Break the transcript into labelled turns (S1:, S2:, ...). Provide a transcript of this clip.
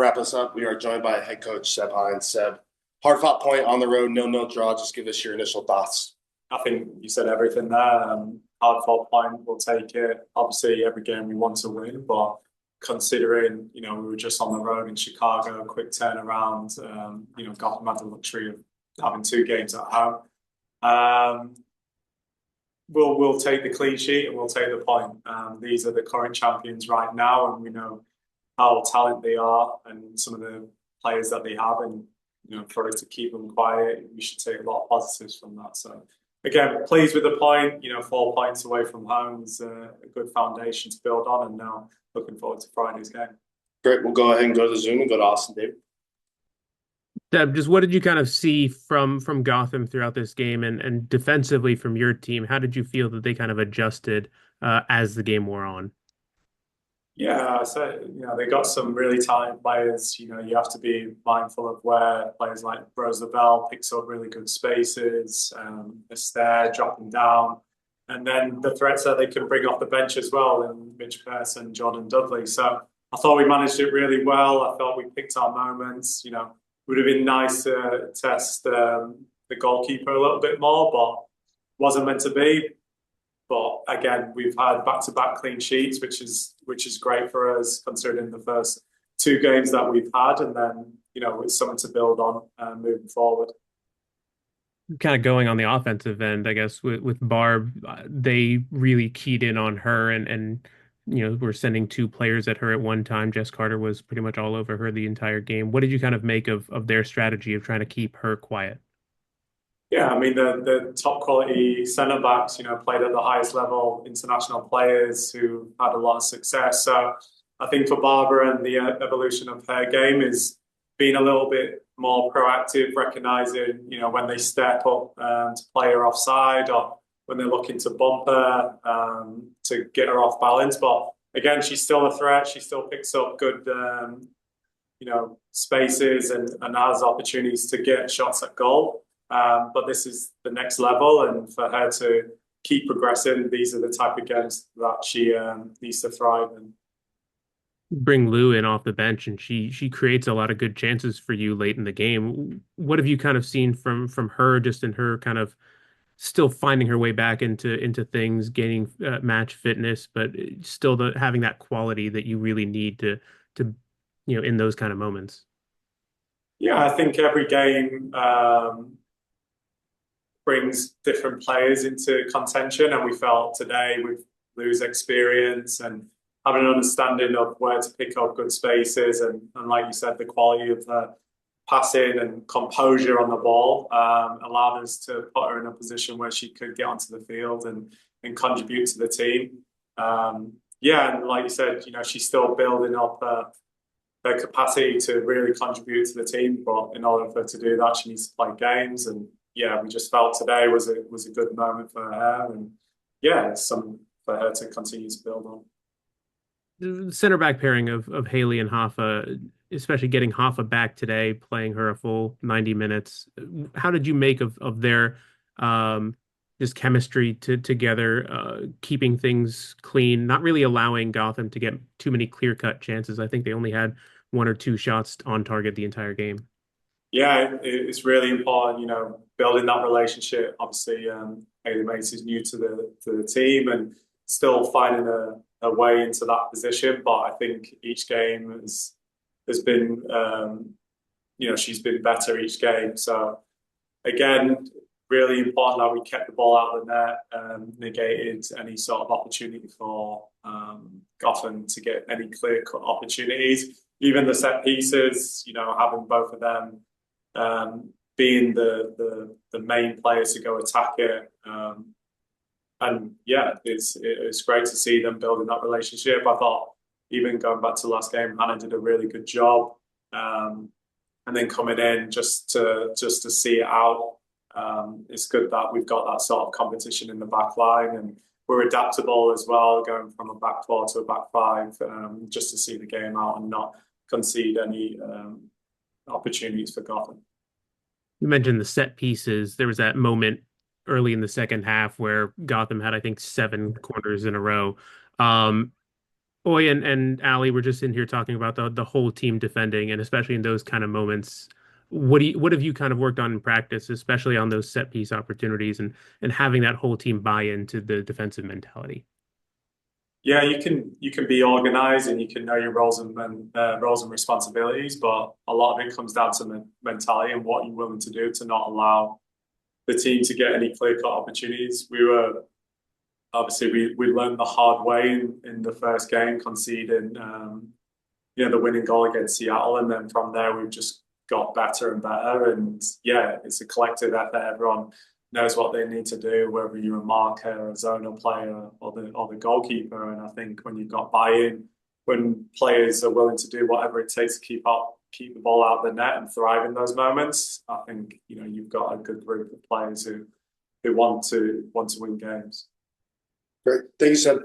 S1: wrap us up, we are joined by head coach Seb Hines. Seb, hard-fought point on the road, 0-0 draw. Just give us your initial thoughts.
S2: I think you said everything there. Hard fought point, we'll take it. Obviously, every game we want to win, but considering we were just on the road in Chicago, quick turnaround. Gotham had the luxury of having 2 games at home. Um, we'll take the clean sheet and we'll take the point. These are the current champions right now, and we know how talented they are and some of the players that they have. And for us to keep them quiet, we should take a lot of positives from that. So again, pleased with the point. 4 points away from home is a good foundation to build on, and now looking forward to Friday's game.
S1: Great. We'll go ahead and go to the Zoom and go to Austin, David.
S3: Deb, just what did you kind of see from Gotham throughout this game, and defensively from your team? How did you feel that they kind of adjusted as the game wore on?
S2: Yeah, so they got some really talented players. You have to be mindful of where players like Rose Lavelle picks up really good spaces, Esther dropping down, and then the threats that they can bring off the bench as well, and Mitch Pearson, Jordan Dudley. So I thought we managed it really well. I thought we picked our moments. Would have been nice to test the goalkeeper a little bit more, but wasn't meant to be. But again, we've had back-to-back clean sheets, which is great for us considering the first 2 games that we've had, and then it's something to build on moving forward.
S3: Kind of going on the offensive end, I guess with Barb, they really keyed in on her, and we're sending 2 players at her at one time. Jess Carter was pretty much all over her the entire game. What did you kind of make of their strategy of trying to keep her quiet?
S2: Yeah, I mean the top quality centre backs, played at the highest level, international players who had a lot of success. So I think for Barbara and the evolution of her game is being a little bit more proactive, recognizing when they step up to play her offside, or when they're looking to bump her to get her off balance. But again, she's still a threat. She still picks up good spaces and has opportunities to get shots at goal. But this is the next level, and for her to keep progressing, these are the type of games that she needs to thrive in.
S3: Bring Lou in off the bench, and she creates a lot of good chances for you late in the game. What have you kind of seen from her, just in her kind of still finding her way back into things, gaining match fitness, but still having that quality that you really need to in those kind of moments?
S2: Yeah, I think every game brings different players into contention, and we felt today with Lou's experience and having an understanding of where to pick up good spaces, and like you said, the quality of the passing and composure on the ball allowed us to put her in a position where she could get onto the field and contribute to the team. And like you said, she's still building up her capacity to really contribute to the team, but in order for her to do that, she needs to play games. And yeah, we just felt today was a good moment for her, and yeah, it's something for her to continue to build on.
S3: The center back pairing of Haley and Hoffa, especially getting Hoffa back today, playing her a full 90 minutes. How did you make of their just chemistry together, keeping things clean, not really allowing Gotham to get too many clear-cut chances? I think they only had 1 or 2 shots on target the entire game.
S2: Yeah, it's really important, building that relationship. Obviously, Haley Mace is new to the team and still finding a way into that position. But I think each game has been, she's been better each game. So again, really important that we kept the ball out of the net, negated any sort of opportunity for Gotham to get any clear-cut opportunities. Even the set pieces, having both of them being the main players to go attack it. And yeah, it's great to see them building that relationship. I thought even going back to the last game, Hannah did a really good job. And then coming in just to see it out. It's good that we've got that sort of competition in the back line, and we're adaptable as well, going from a back 4 to a back 5, just to see the game out and not concede any opportunities for Gotham.
S3: You mentioned the set pieces. There was that moment early in the second half where Gotham had, I think, 7 corners in a row. Oi and Ali were just in here talking about the whole team defending, and especially in those kind of moments. What have you kind of worked on in practice, especially on those set piece opportunities and having that whole team buy into the defensive mentality?
S2: Yeah, you can be organized and you can know your roles and responsibilities, but a lot of it comes down to mentality and what you're willing to do to not allow the team to get any clear cut opportunities. We learned the hard way in the first game, conceding the winning goal against Seattle, and then from there we've just got better and better. And yeah, it's a collective effort. Everyone knows what they need to do, whether you're a marker, a zonal player, or the goalkeeper. And I think when you've got buy-in, when players are willing to do whatever it takes to keep the ball out of the net and thrive in those moments, I think you've got a good group of players who want to win games.
S1: Great. Thank you, Seb.